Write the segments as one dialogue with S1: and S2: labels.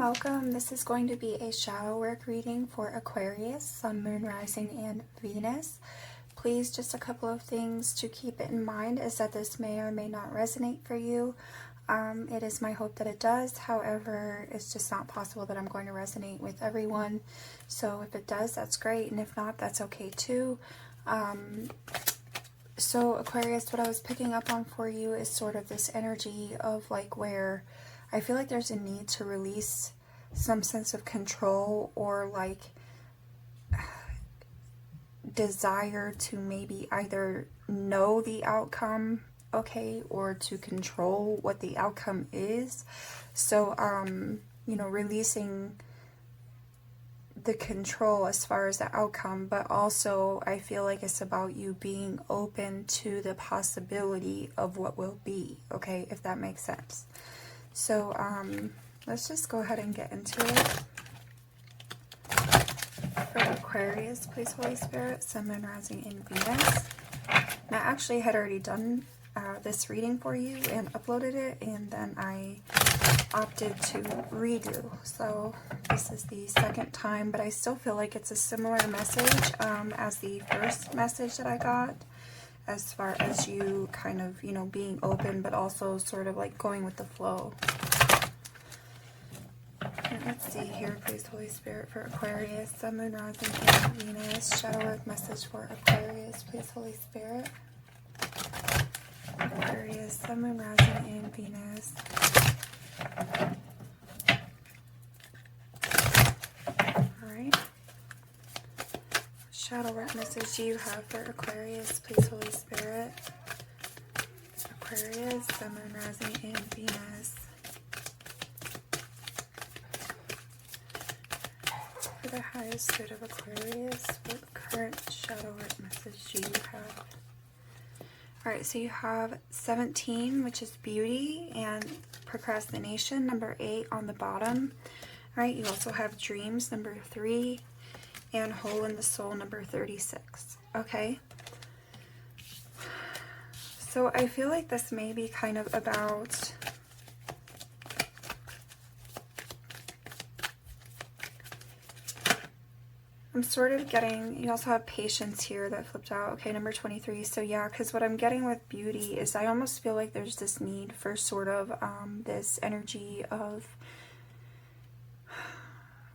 S1: welcome. This is going to be a shadow work reading for Aquarius, Sun, Moon, Rising, and Venus. Please, just a couple of things to keep in mind is that this may or may not resonate for you. It is my hope that it does. However, it's just not possible that I'm going to resonate with everyone. So if it does, that's great. And if not, that's okay too. So Aquarius, what I was picking up on for you is sort of this energy of like where I feel like there's a need to release some sense of control or like desire to maybe either know the outcome, okay, or to control what the outcome is. So, you know, releasing the control as far as the outcome, but also I feel like it's about you being open to the possibility of what will be, okay, if that makes sense. So, let's just go ahead and get into it. For Aquarius, please, Holy Spirit, Sun, Moon, Rising, and Venus. And I actually had already done this reading for you and uploaded it, and then I opted to redo. So this is the second time, but I still feel like it's a similar message as the first message that I got, as far as you kind of, you know, being open, but also sort of like going with the flow. And let's see here, please, Holy Spirit, for Aquarius, Sun, Moon, Rising, and Venus. Shadow work message for Aquarius, please, Holy Spirit. Aquarius, Sun, Moon, Rising, and Venus. Alright. Shadow work message you have for Aquarius, please, Holy Spirit. Aquarius, Sun, Moon, Rising, and Venus. For the highest good of Aquarius, what current shadow work message do you have? Alright, so you have 17, which is beauty, and procrastination, number 8 on the bottom. Alright, you also have dreams, number 3, and hole in the soul, number 36. Okay? So I feel like this may be kind of about I'm sort of getting, you also have patience here that flipped out. Okay, number 23. So yeah, because what I'm getting with beauty is I almost feel like there's this need for sort of this energy of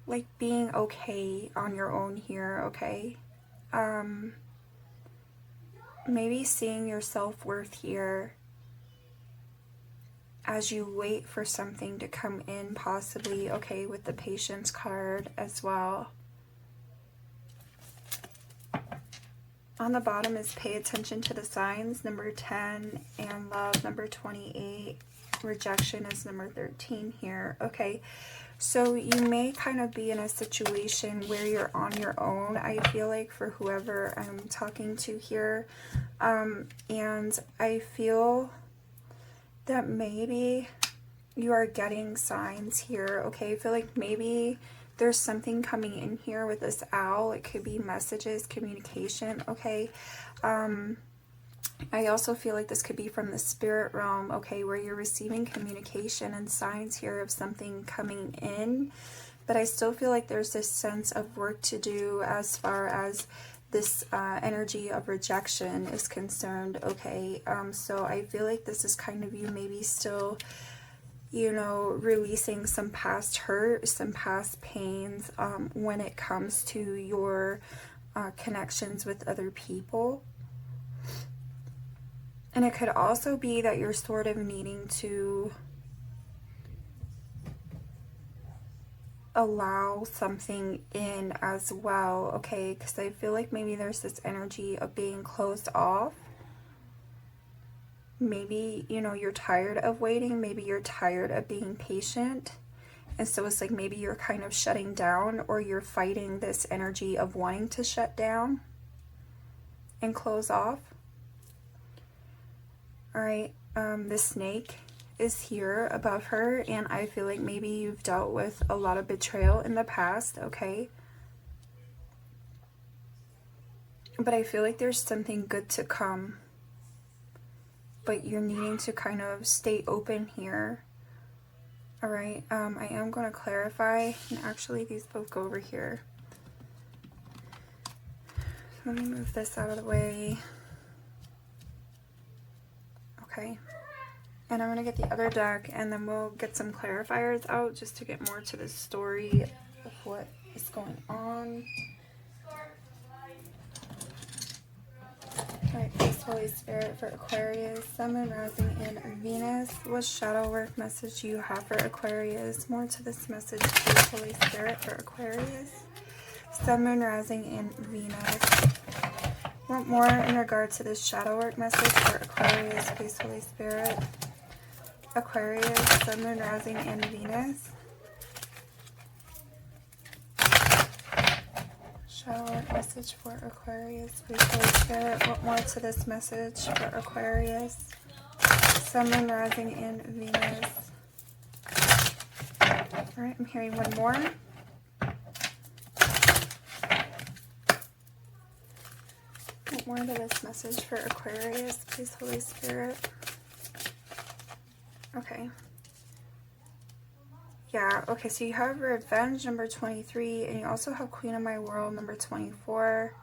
S1: like being okay on your own here, okay? Maybe seeing your self-worth here as you wait for something to come in, possibly, okay, with the patience card as well. On the bottom is pay attention to the signs, number 10, and love, number 28. Rejection is number 13 here. Okay, so you may kind of be in a situation where you're on your own, I feel like, for whoever I'm talking to here. And I feel that maybe you are getting signs here, okay? I feel like maybe there's something coming in here with this owl. It could be messages, communication, okay? I also feel like this could be from the spirit realm, okay, where you're receiving communication and signs here of something coming in. But I still feel like there's this sense of work to do as far as this energy of rejection is concerned, okay? So I feel like this is kind of you maybe still, you know, releasing some past hurt, some past pains when it comes to your connections with other people. And it could also be that you're sort of needing to allow something in as well, okay? Because I feel like maybe there's this energy of being closed off. Maybe, you know, you're tired of waiting. Maybe you're tired of being patient. And so it's like maybe you're kind of shutting down, or you're fighting this energy of wanting to shut down and close off. All right, the snake is here above her, and I feel like maybe you've dealt with a lot of betrayal in the past, okay? But I feel like there's something good to come. But you're needing to kind of stay open here All right, I am going to clarify, and actually these both go over here. Let me move this out of the way. Okay. And I'm going to get the other deck, and then we'll get some clarifiers out just to get more to the story of what is going on. Alright, please, Holy Spirit, for Aquarius, Sun, Moon, Rising, and Venus. What shadow work message you have for Aquarius? More to this message, please, Holy Spirit, for Aquarius, Sun, Moon, Rising, and Venus. Want more in regard to this shadow work message for Aquarius, please, Holy Spirit. Aquarius, Sun, Moon, Rising, and Venus. Shadow work message for Aquarius, please, Holy Spirit. What more to this message for Aquarius, Sun, Moon, Rising, and Venus. Alright, I'm hearing one more. What more to this message for Aquarius, please, Holy Spirit. Okay. Yeah, okay, so you have Revenge, number 23, and you also have Queen of My World, number 24.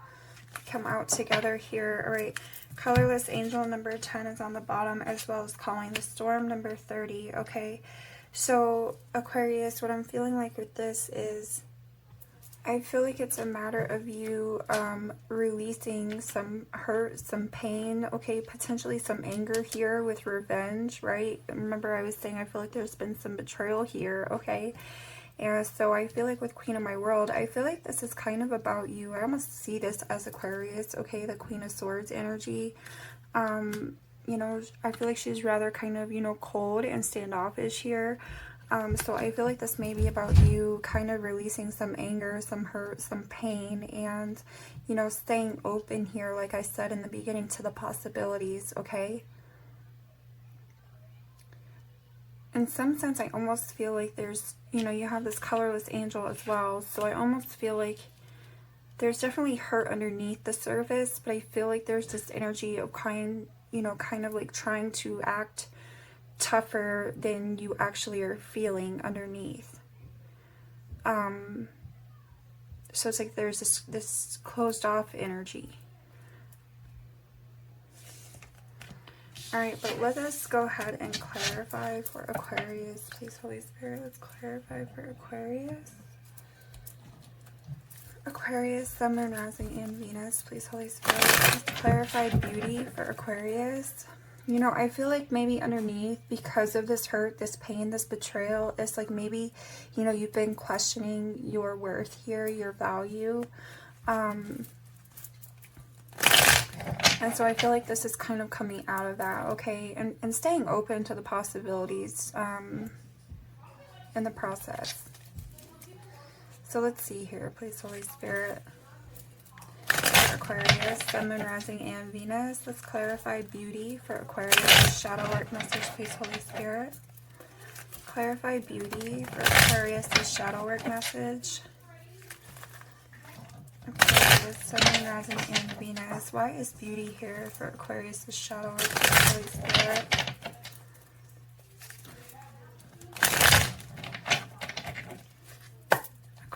S1: Come out together here. All right, Colorless Angel, number 10 is on the bottom, as well as Calling the Storm, number 30. Okay, so Aquarius, what I'm feeling like with this is, I feel like it's a matter of you releasing some hurt, some pain, okay, potentially some anger here with revenge, right? Remember I was saying I feel like there's been some betrayal here, okay? And so I feel like with Queen of My World, I feel like this is kind of about you. I almost see this as Aquarius, okay, the Queen of Swords energy. You know, I feel like she's rather kind of, you know, cold and standoffish here. So I feel like this may be about you kind of releasing some anger, some hurt, some pain, and, you know, staying open here, like I said in the beginning, to the possibilities, okay? In some sense, I almost feel like there's, you know, you have this colorless angel as well, so I almost feel like there's definitely hurt underneath the surface, but I feel like there's this energy of kind of like trying to act tougher than you actually are feeling underneath. So it's like there's this closed off energy. Alright, but let us go ahead and clarify for Aquarius. Please, Holy Spirit, let's clarify for Aquarius. Aquarius, Sun, Moon, Rising, and Venus. Please, Holy Spirit, let's clarify beauty for Aquarius. You know, I feel like maybe underneath, because of this hurt, this pain, this betrayal, it's like maybe, you know, you've been questioning your worth here, your value. And so I feel like this is kind of coming out of that, okay? And staying open to the possibilities in the process. So let's see here, please, Holy Spirit. Aquarius, Sun, Moon, Rising, and Venus. Let's clarify beauty for Aquarius. Shadow work message, please, Holy Spirit. Clarify beauty for Aquarius. Shadow work message. Aquarius, Sun, Moon, Rising, and Venus. Why is beauty here for Aquarius? Shadow work, please, Holy Spirit.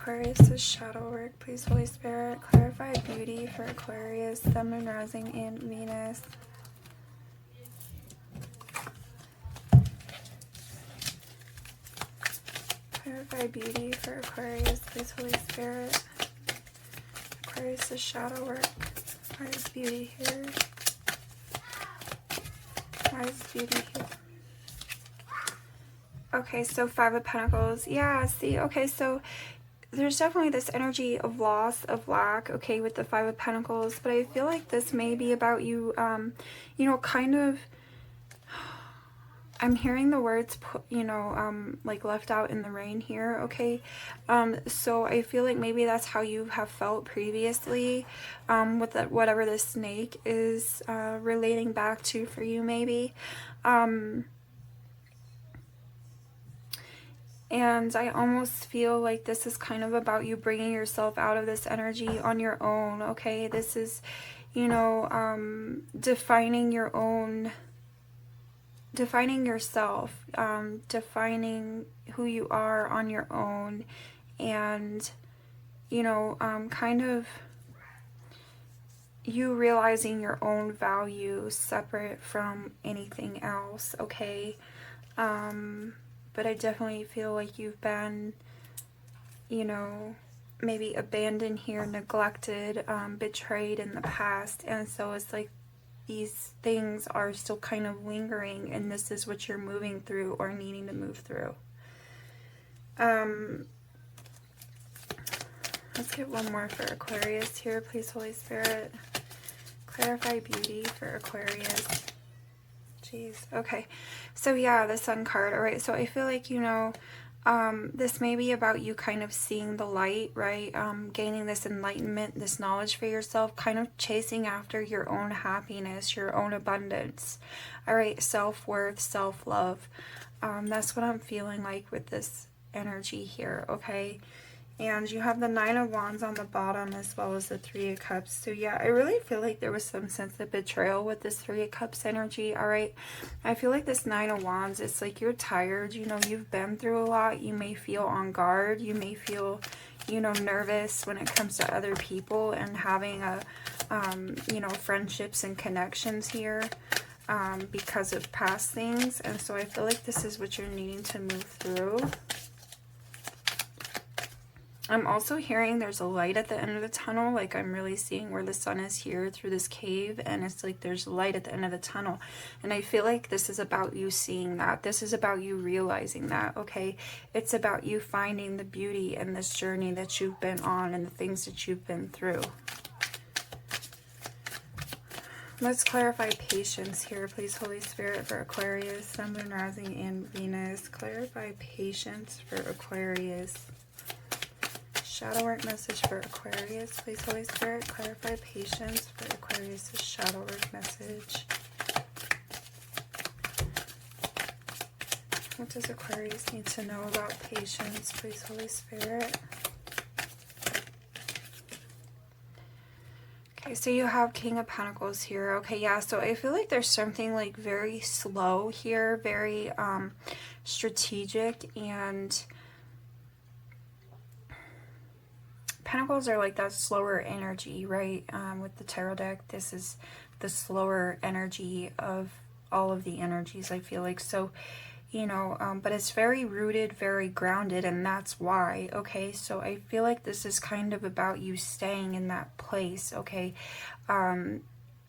S1: Aquarius' shadow work, please, Holy Spirit. Clarify beauty for Aquarius, Sun, Moon, Rising, and Venus. Clarify beauty for Aquarius, please, Holy Spirit. Aquarius' shadow work. Why is beauty here? Why is beauty here? Okay, so Five of Pentacles. Yeah, see, okay, so there's definitely this energy of loss, of lack, okay, with the Five of Pentacles, but I feel like this may be about you, you know, kind of, I'm hearing the words, you know, like left out in the rain here, okay, so I feel like maybe that's how you have felt previously, with whatever this snake is, relating back to for you, maybe, and I almost feel like this is kind of about you bringing yourself out of this energy on your own, okay? This is, you know, defining your own defining yourself, defining who you are on your own, and, you know, kind of you realizing your own value separate from anything else, okay? But I definitely feel like you've been, you know, maybe abandoned here, neglected, betrayed in the past, and so it's like these things are still kind of lingering, and this is what you're moving through or needing to move through. Let's get one more for Aquarius here, please, Holy Spirit. Clarify beauty for Aquarius. Jeez. Okay. So yeah, the Sun card. All right. So I feel like, you know, this may be about you kind of seeing the light, right? Gaining this enlightenment, this knowledge for yourself, kind of chasing after your own happiness, your own abundance. All right. Self-worth, self-love. That's what I'm feeling like with this energy here. Okay. And you have the Nine of Wands on the bottom as well as the Three of Cups. So yeah, I really feel like there was some sense of betrayal with this Three of Cups energy, all right? I feel like this Nine of Wands, it's like you're tired. You know, you've been through a lot. You may feel on guard. You may feel, you know, nervous when it comes to other people and having a, you know, friendships and connections here because of past things. And so I feel like this is what you're needing to move through. I'm also hearing there's a light at the end of the tunnel. Like I'm really seeing where the sun is here through this cave, and it's like there's light at the end of the tunnel. And I feel like this is about you seeing that. This is about you realizing that, okay? It's about you finding the beauty in this journey that you've been on and the things that you've been through. Let's clarify patience here, please, Holy Spirit, for Aquarius, Sun, Moon, Rising, and Venus. Clarify patience for Aquarius. Shadow work message for Aquarius, please, Holy Spirit. Clarify patience for Aquarius' shadow work message. What does Aquarius need to know about patience, please, Holy Spirit? Okay, so you have King of Pentacles here. Okay, yeah, so I feel like there's something like very slow here, very strategic, and Pentacles are like that slower energy, right? With the tarot deck, this is the slower energy of all of the energies, I feel like. So, you know, but it's very rooted, very grounded, and that's why, okay? So I feel like this is kind of about you staying in that place, okay?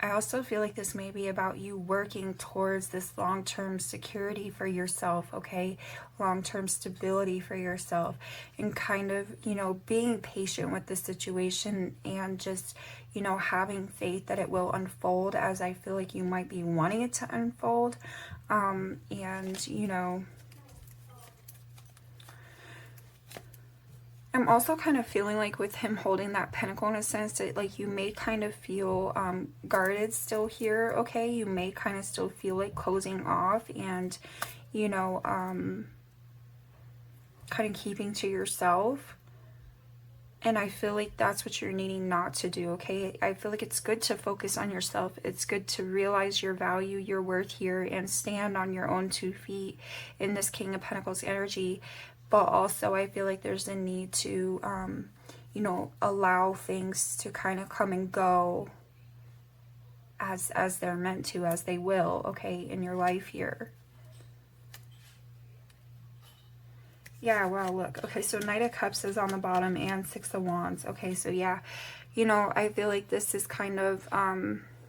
S1: I also feel like this may be about you working towards this long-term security for yourself, okay? Long-term stability for yourself, and kind of, you know, being patient with the situation and just, you know, having faith that it will unfold as I feel like you might be wanting it to unfold. And, you know, I'm also kind of feeling like with him holding that pentacle, in a sense that like you may kind of feel guarded still here, okay? You may kind of still feel like closing off and, you know, kind of keeping to yourself. And I feel like that's what you're needing not to do, okay? I feel like it's good to focus on yourself. It's good to realize your value, your worth here, and stand on your own 2 feet in this King of Pentacles energy. But also I feel like there's a need to, you know, allow things to kind of come and go as they're meant to, as they will, okay, in your life here. Yeah, wow, look. Okay, so Knight of Cups is on the bottom and Six of Wands. Okay, so yeah, you know, I feel like this is kind of,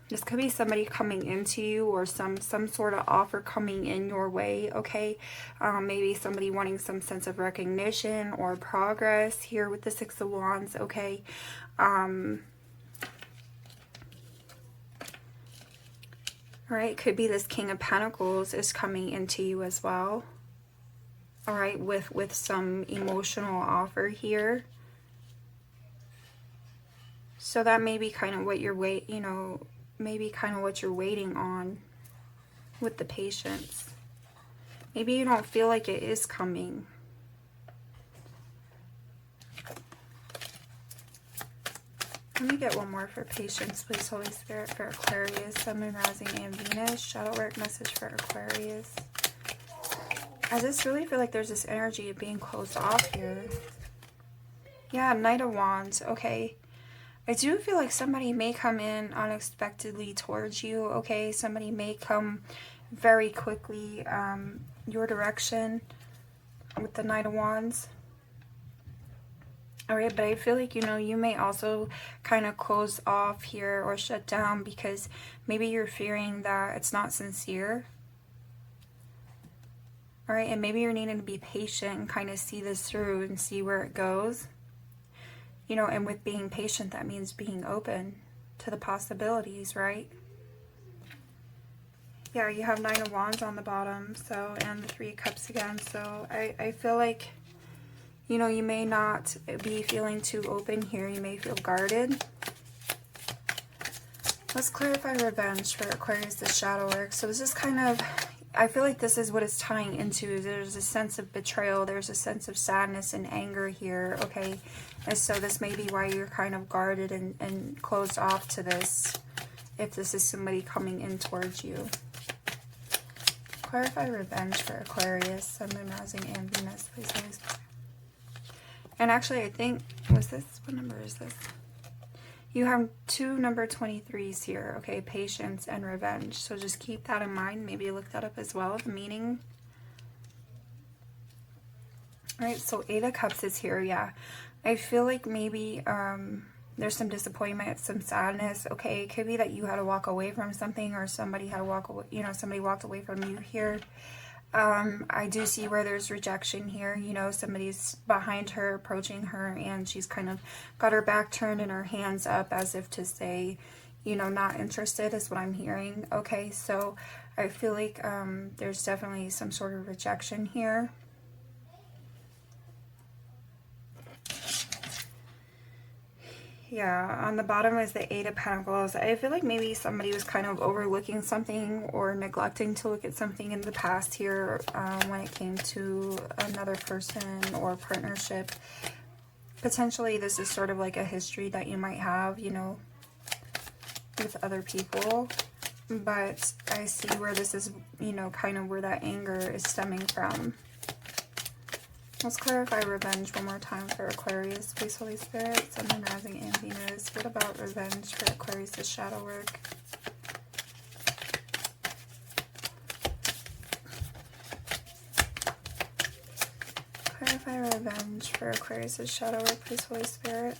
S1: this could be somebody coming into you, or some sort of offer coming in your way, okay? Maybe somebody wanting some sense of recognition or progress here with the Six of Wands, okay? All right, could be this King of Pentacles is coming into you as well. All right, with some emotional offer here. So that may be kind of what you're maybe kind of what you're waiting on with the patience. Maybe you don't feel like it is coming. Let me get one more for patience, please, Holy Spirit, for Aquarius, Sun, Moon, Rising, and Venus. Shadow work message for Aquarius. I just really feel like there's this energy of being closed off here. Yeah, Knight of Wands. Okay. I do feel like somebody may come in unexpectedly towards you, okay? Somebody may come very quickly your direction with the Knight of Wands. All right, but I feel like, you know, you may also kind of close off here or shut down because maybe you're fearing that it's not sincere. All right, and maybe you're needing to be patient and kind of see this through and see where it goes. You know, and with being patient, that means being open to the possibilities, right? Yeah, you have Nine of Wands on the bottom, so, and the Three of Cups again. So I feel like, you know, you may not be feeling too open here. You may feel guarded. Let's clarify revenge for Aquarius, the shadow work. So this is kind of, I feel like this is what it's tying into. There's a sense of betrayal. There's a sense of sadness and anger here, okay? And so this may be why you're kind of guarded and closed off to this, if this is somebody coming in towards you. Clarify revenge for Aquarius, Sun, Moon, Rising, and Venus, please, always. And actually, I think, was this, what number is this? You have two number 23s here, okay? Patience and revenge. So just keep that in mind. Maybe look that up as well, the meaning. All right, so Eight of Cups is here, yeah. I feel like maybe there's some disappointment, some sadness. Okay, it could be that you had to walk away from something, or somebody had to walk away, you know, somebody walked away from you here. I do see where there's rejection here. You know, somebody's behind her, approaching her, and she's kind of got her back turned and her hands up as if to say, you know, not interested is what I'm hearing. Okay, so I feel like there's definitely some sort of rejection here. Yeah, on the bottom is the Eight of Pentacles. I feel like maybe somebody was kind of overlooking something or neglecting to look at something in the past here when it came to another person or partnership. Potentially this is sort of like a history that you might have, you know, with other people. But I see where this is, you know, kind of where that anger is stemming from. Let's clarify revenge one more time for Aquarius. Please, Holy Spirit, Sun, Moon, Rising, and Venus. What about revenge for Aquarius, the shadow work? Clarify revenge for Aquarius, the shadow work. Please, Holy Spirit.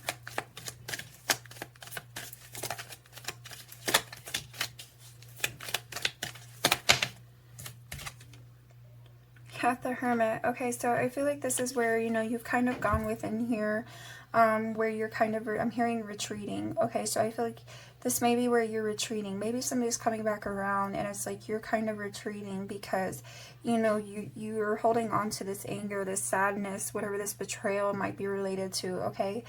S1: The Hermit. Okay, so I feel like this is where, you know, you've kind of gone within here, where you're kind of, I'm hearing retreating. Okay, so I feel like this may be where you're retreating. Maybe somebody's coming back around and it's like you're kind of retreating because, you know, you're holding on to this anger, this sadness, whatever this betrayal might be related to, okay?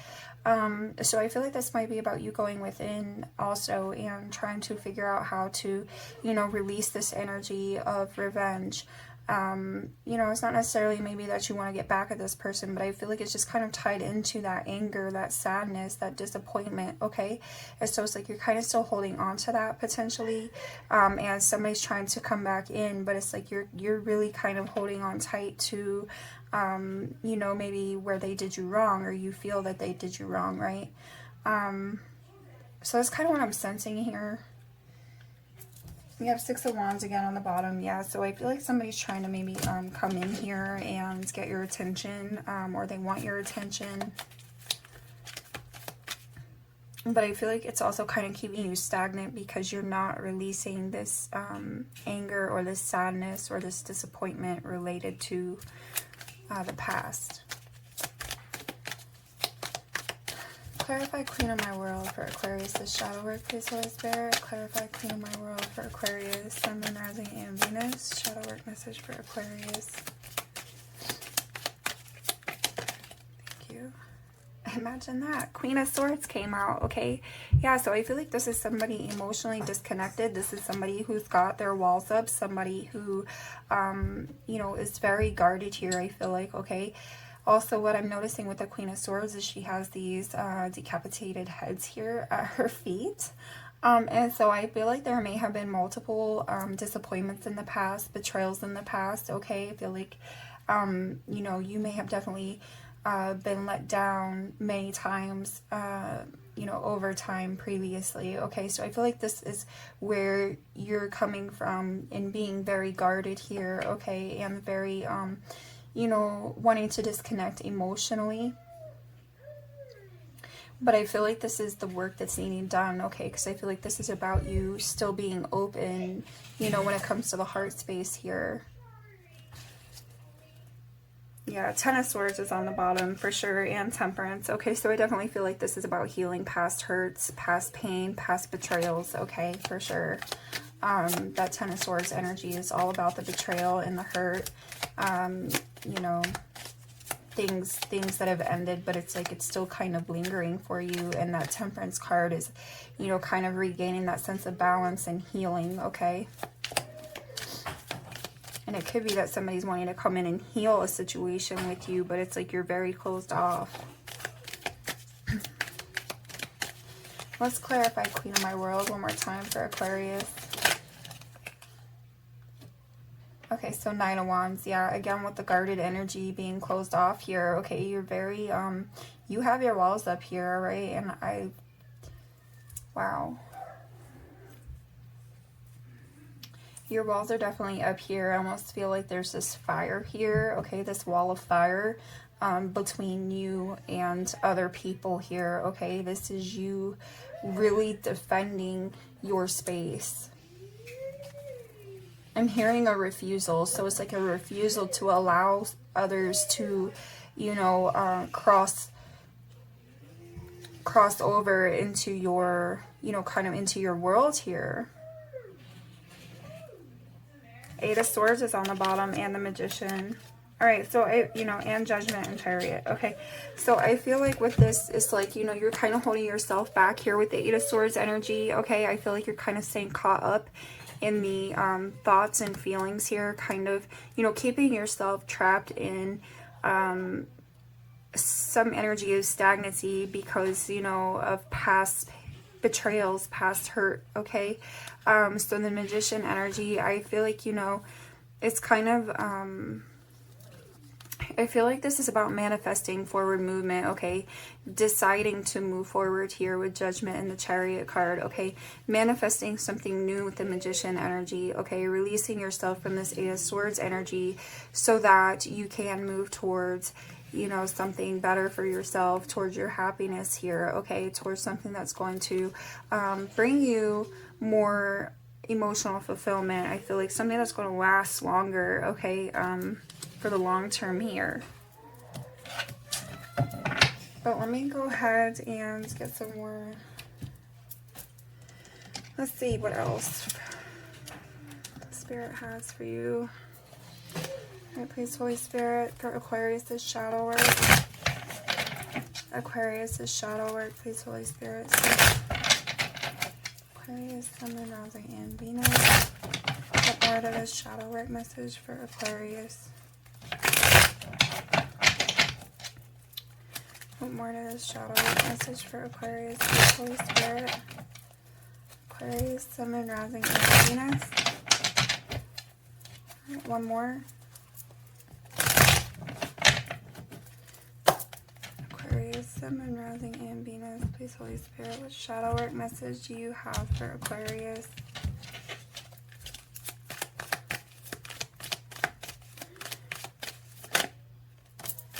S1: So I feel like this might be about you going within also and trying to figure out how to, you know, release this energy of revenge. You know, it's not necessarily maybe that you want to get back at this person, but I feel like it's just kind of tied into that anger, that sadness, that disappointment, okay? And so it's like you're kind of still holding on to that potentially, and somebody's trying to come back in, but it's like you're really kind of holding on tight to, you know, maybe where they did you wrong, or you feel that they did you wrong, right? So that's kind of what I'm sensing here. We have Six of Wands again on the bottom. Yeah, so I feel like somebody's trying to maybe come in here and get your attention, or they want your attention. But I feel like it's also kind of keeping you stagnant because you're not releasing this anger or this sadness or this disappointment related to the past. Clarify Queen of my world for Aquarius, the shadow work, please, Holy Spirit. Clarify Queen of my world for Aquarius, Sun, Moon, Rising, and Venus. Shadow work message for Aquarius. Thank you. Imagine that. Queen of Swords came out, okay? Yeah, so I feel like this is somebody emotionally disconnected. This is somebody who's got their walls up. Somebody who, you know, is very guarded here, I feel like, okay? Also, what I'm noticing with the Queen of Swords is she has these decapitated heads here at her feet. And so I feel like there may have been multiple disappointments in the past, betrayals in the past, okay? I feel like, you know, you may have definitely been let down many times, you know, over time previously, okay? So I feel like this is where you're coming from and being very guarded here, okay? And very, you know, wanting to disconnect emotionally. But I feel like this is the work that's needing done, okay? Because I feel like this is about you still being open, you know, when it comes to the heart space here. Yeah, Ten of Swords is on the bottom for sure, and Temperance. Okay, so I definitely feel like this is about healing past hurts, past pain, past betrayals, okay, for sure. That Ten of Swords energy is all about the betrayal and the hurt, you know, things that have ended, but it's like it's still kind of lingering for you. And that Temperance card is, you know, kind of regaining that sense of balance and healing, okay? And it could be that somebody's wanting to come in and heal a situation with you, but it's like you're very closed off. Let's clarify Queen of my World one more time for Aquarius. Okay, so Nine of Wands, yeah, again with the guarded energy being closed off here. Okay, you're very, you have your walls up here, right? And wow. Your walls are definitely up here. I almost feel like there's this fire here, okay, this wall of fire between you and other people here, okay? This is you really defending your space. I'm hearing a refusal, so it's like a refusal to allow others to, you know, cross over into your, you know, kind of into your world here. Eight of Swords is on the bottom, and the Magician. All right, so you know, and Judgment and Chariot. Okay, so I feel like with this, it's like, you know, you're kind of holding yourself back here with the Eight of Swords energy. Okay, I feel like you're kind of staying caught up in the thoughts and feelings here, kind of, you know, keeping yourself trapped in some energy of stagnancy because, you know, of past betrayals, past hurt, okay? So the Magician energy, I feel like, you know, it's kind of, I feel like this is about manifesting forward movement, okay? Deciding to move forward here with Judgment and the Chariot card, okay? Manifesting something new with the Magician energy, okay? Releasing yourself from this Eight of Swords energy so that you can move towards, you know, something better for yourself, towards your happiness here, okay? Towards something that's going to bring you more emotional fulfillment. I feel like something that's going to last longer, okay? For the long term here. But let me go ahead and get some more. Let's see what else Spirit has for you. All right, please, Holy Spirit, for Aquarius is shadow work. Aquarius is shadow work. Please, Holy Spirit. Aquarius, Sun, Moon, Rising, and Venus. What part of this shadow work message for Aquarius? What more to this shadow work message for Aquarius? Please, Holy Spirit. Aquarius, Sun, Moon, Rising, and Venus. All right, one more. Aquarius, Sun, Moon, Rising, and Venus. Please, Holy Spirit, what shadow work message do you have for Aquarius?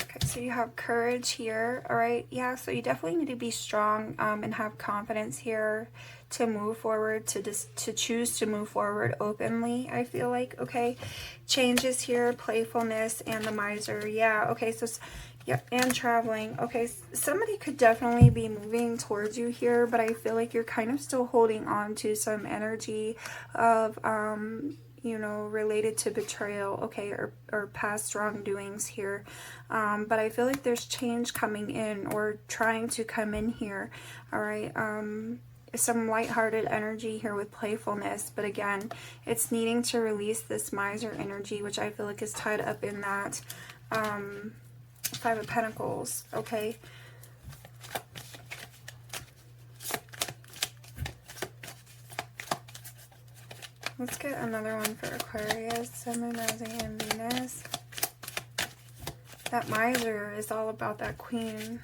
S1: Okay, so you have courage here, all right? Yeah, so you definitely need to be strong and have confidence here to move forward, to choose to move forward openly, I feel like, okay? Changes here, playfulness, and the Miser. Yeah, okay, so yep, and traveling. Okay, somebody could definitely be moving towards you here, but I feel like you're kind of still holding on to some energy of, you know, related to betrayal, okay, or past wrongdoings here. But I feel like there's change coming in or trying to come in here, all right? Some lighthearted energy here with playfulness, but again, it's needing to release this Miser energy, which I feel like is tied up in that, Five of Pentacles, okay? Let's get another one for Aquarius, Sun, Moon, Rising, and Venus. That Miser is all about that Queen.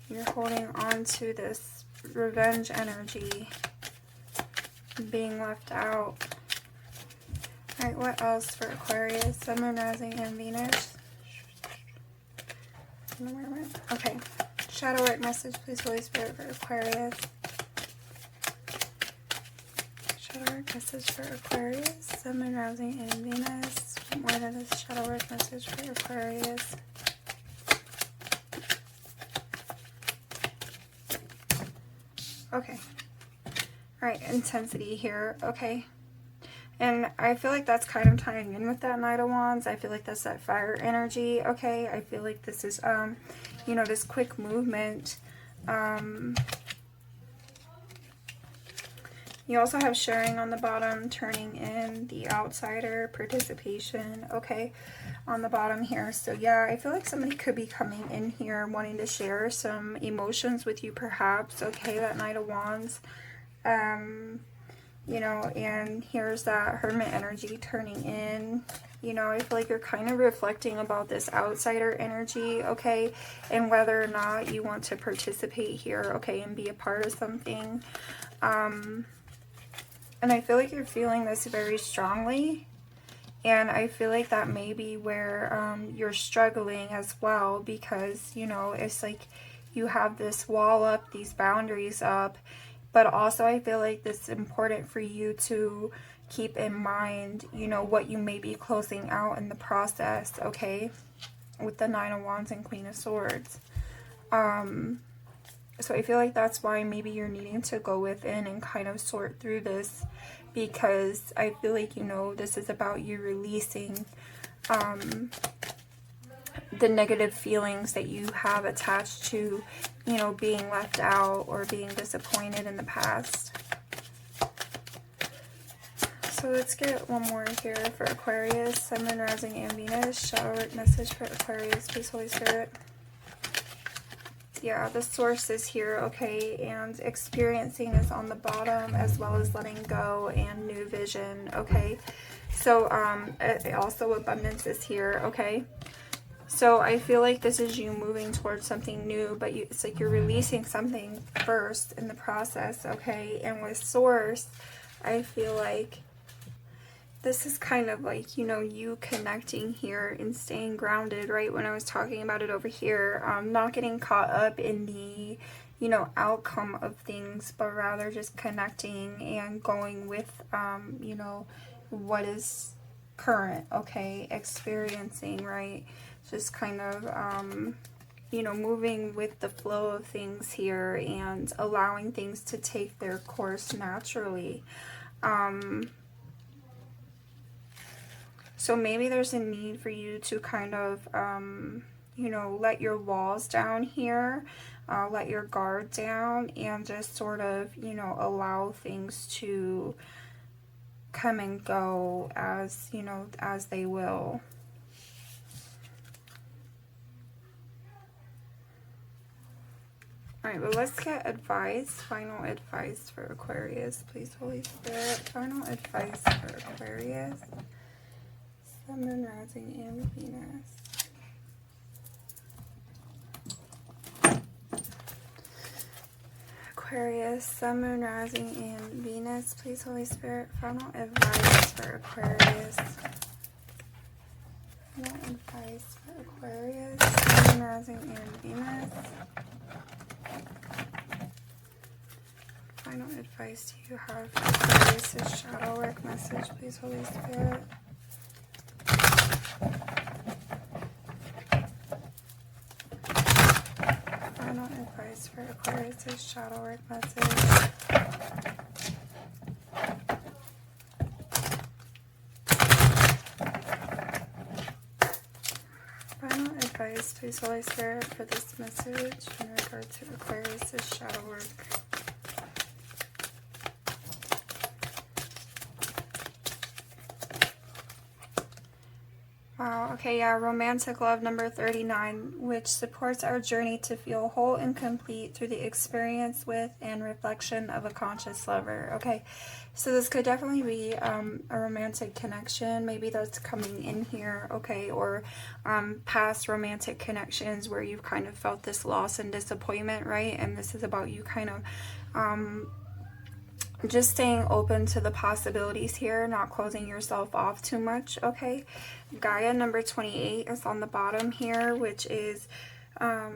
S1: You're holding on to this revenge energy, being left out. Alright, what else for Aquarius? Sun, Moon, Rising, and Venus. Okay. Shadow work message, please, Holy Spirit, for Aquarius. Shadow work message for Aquarius. Sun, Moon, Rising, and Venus. More than this shadow work message for Aquarius. Okay. Alright, intensity here. Okay. And I feel like that's kind of tying in with that Knight of Wands. I feel like that's that fire energy. Okay. I feel like this is, you know, this quick movement. You also have sharing on the bottom, turning in, the outsider, participation, okay, on the bottom here. So yeah, I feel like somebody could be coming in here wanting to share some emotions with you perhaps, okay, that Knight of Wands. You know, and here's that Hermit energy turning in. You know, I feel like you're kind of reflecting about this outsider energy, okay, and whether or not you want to participate here, okay, and be a part of something. And I feel like you're feeling this very strongly. And I feel like that may be where you're struggling as well, because, you know, it's like you have this wall up, these boundaries up. But also I feel like this is important for you to keep in mind, you know, what you may be closing out in the process, okay, with the Nine of Wands and Queen of Swords. So I feel like that's why maybe you're needing to go within and kind of sort through this, because I feel like, you know, this is about you releasing the negative feelings that you have attached to, you know, being left out or being disappointed in the past. So let's get one more here for Aquarius, Sun, Moon, Rising, and Venus. Shadow work message for Aquarius, please, Holy Spirit. Yeah, the source is here, okay, and experiencing is on the bottom, as well as letting go and new vision, okay. So also abundance is here, okay. So I feel like this is you moving towards something new, but it's like you're releasing something first in the process, okay. And with source, I feel like this is kind of like, you know, you connecting here and staying grounded, right? When I was talking about it over here, not getting caught up in the, you know, outcome of things, but rather just connecting and going with, you know, what is current, okay, experiencing, right? Just kind of, you know, moving with the flow of things here and allowing things to take their course naturally. So maybe there's a need for you to kind of, you know, let your walls down here, let your guard down, and just sort of, you know, allow things to come and go as, you know, as they will. Alright, well, let's get advice, final advice for Aquarius, please, Holy Spirit. Final advice for Aquarius. Sun, Moon, Rising, and Venus. Aquarius, Sun, Moon, Rising, and Venus. Please, Holy Spirit, final advice for Aquarius. Final advice for Aquarius, Sun, Moon, Rising, and Venus. Final advice do you have for Aquarius' shadow work message, please, Holy Spirit. Final advice for Aquarius' shadow work message. Final advice, please, Holy Spirit, for this message in regard to Aquarius' shadow work. Okay, yeah, romantic love number 39, which supports our journey to feel whole and complete through the experience with and reflection of a conscious lover. Okay, so this could definitely be a romantic connection, maybe that's coming in here, okay, or past romantic connections where you've kind of felt this loss and disappointment, right? And this is about you kind of just staying open to the possibilities here, not closing yourself off too much, okay? Gaia number 28 is on the bottom here, which is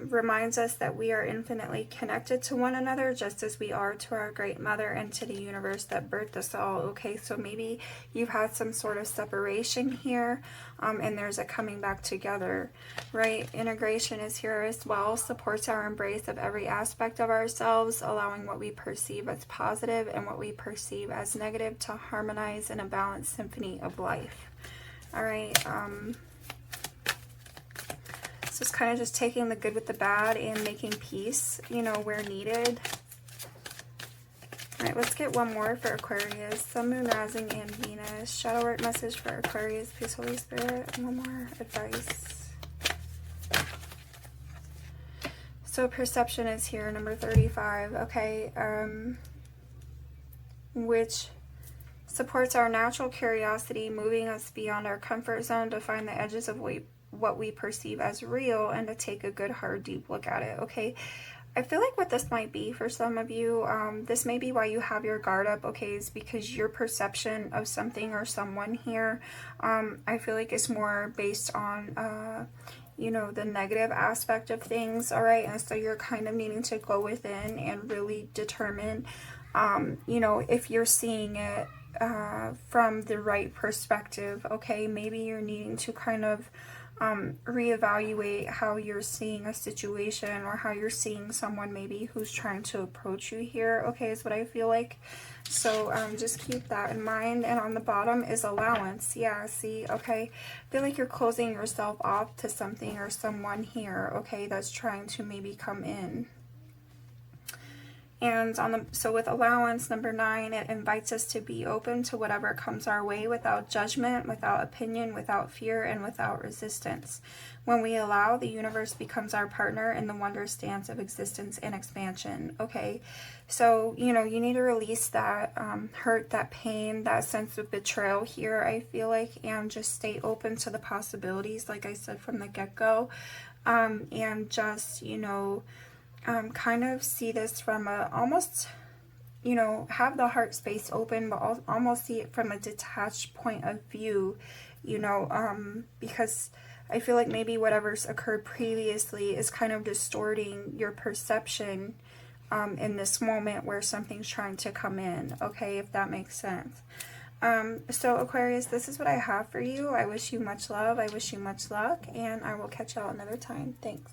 S1: reminds us that we are infinitely connected to one another, just as we are to our great mother and to the universe that birthed us all. Okay, so maybe you've had some sort of separation here, and there's a coming back together, right? Integration is here as well, supports our embrace of every aspect of ourselves, allowing what we perceive as positive and what we perceive as negative to harmonize in a balanced symphony of life. All right, so it's kind of just taking the good with the bad and making peace, you know, where needed. All right, let's get one more for Aquarius. Sun, Moon, Rising, and Venus. Shadow work message for Aquarius. Peace, Holy Spirit. One more advice. So perception is here, number 35. Okay, which supports our natural curiosity, moving us beyond our comfort zone to find the edges of what we perceive as real and to take a good hard deep look at it. Okay, I feel like what this might be for some of you, this may be why you have your guard up, okay, is because your perception of something or someone here, I feel like it's more based on you know, the negative aspect of things. All right, and so you're kind of needing to go within and really determine you know, if you're seeing it from the right perspective. Okay, maybe you're needing to kind of reevaluate how you're seeing a situation or how you're seeing someone maybe who's trying to approach you here, okay, is what I feel like. So just keep that in mind. And on the bottom is allowance. Yeah, see, okay, I feel like you're closing yourself off to something or someone here, okay, that's trying to maybe come in. And so with allowance, number 9, it invites us to be open to whatever comes our way without judgment, without opinion, without fear, and without resistance. When we allow, the universe becomes our partner in the wondrous dance of existence and expansion. Okay, so, you know, you need to release that hurt, that pain, that sense of betrayal here, I feel like, and just stay open to the possibilities, like I said from the get-go, and just, you know, kind of see this from a almost, you know, have the heart space open, but almost see it from a detached point of view, you know, because I feel like maybe whatever's occurred previously is kind of distorting your perception in this moment where something's trying to come in, okay, if that makes sense. So Aquarius, this is what I have for you. I wish you much love. I wish you much luck, and I will catch y'all another time. Thanks.